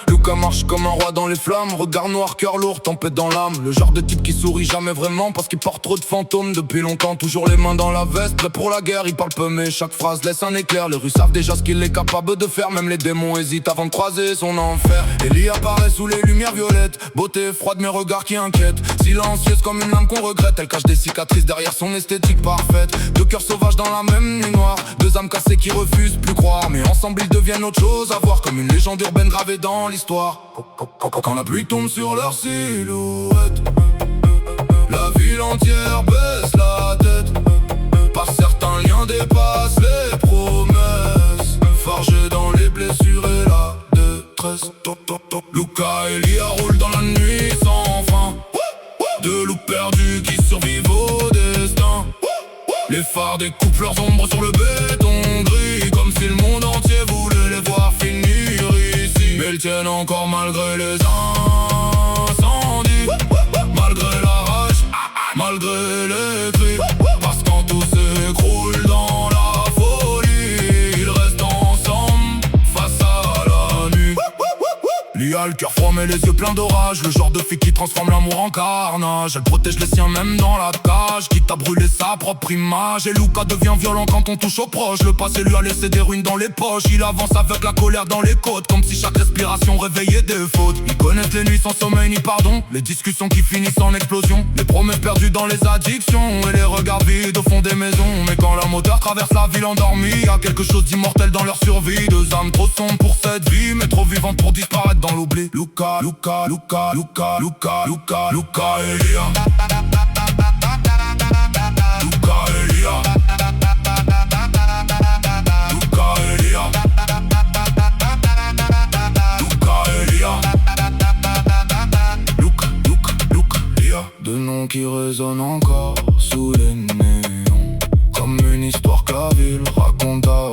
Luca marche comme un roi dans les flammes. Regard noir, cœur lourd, tempête dans l'âme. Le genre de type qui sourit jamais vraiment parce qu'il porte trop de fantômes depuis longtemps. Toujours les mains dans la veste, prêt pour la guerre. Il parle peu mais chaque phrase laisse un éclair. Les Russes savent déjà ce qu'il est capable de faire. Même les démons hésitent avant de croiser son enfer. Ellie apparaît sous les lumières violettes. Beauté froide mais regard qui inquiète. Silencieuse comme une âme qu'on regrette. Elle cache des cicatrices derrière son esthétique parfaite. Deux cœurs sauvages dans la même nuit noire. Deux âmes cassées qui refusent plus croire. Mais ensemble ils deviennent autre chose à voir. Comme une légende urbaine gravée dans l'histoire. Quand la pluie tombe sur leur silhouette, la ville entière baisse la tête. Par certains liens dépassent les promesses, forgés dans les blessures et la détresse. Luca et Lia roulent dans la nuit sans fin. Deux loups perdus qui survivent au destin. Les phares découpent leurs ombres sur le béton gris, comme si le monde entier voulait les voir finir ici. Mais ils tiennent encore malgré les incendies, malgré la rage, malgré les cris. Parce quand tout s'écroule dans la folie, ils restent ensemble face à la nuit. Lia le cœur froid mais les yeux pleins d'orage. Le genre de fille qui transforme l'amour en carnage. Elle protège les siens même dans la cage, quitte à brûler sa propre image. Et Luca devient violent quand on touche aux proches. Le passé lui a laissé des ruines dans les poches. Il avance avec la colère dans les côtes, comme si chaque respiration réveillait des fautes. Ils connaissent les nuits sans sommeil ni pardon, les discussions qui finissent en explosion, les promesses perdues dans les addictions et les regards vides au fond des maisons. Mais quand leur moteur traverse la ville endormie, y'a quelque chose d'immortel dans leur survie. Deux âmes trop sombres pour cette vie, mais trop vivantes pour disparaître dans l'oubli. Luca et Lia. Luca et Lia. Luca et Lia. Luca et Lia. Luca, Lia. Deux noms qui résonnent encore sous les néons, comme une histoire que la ville raconte à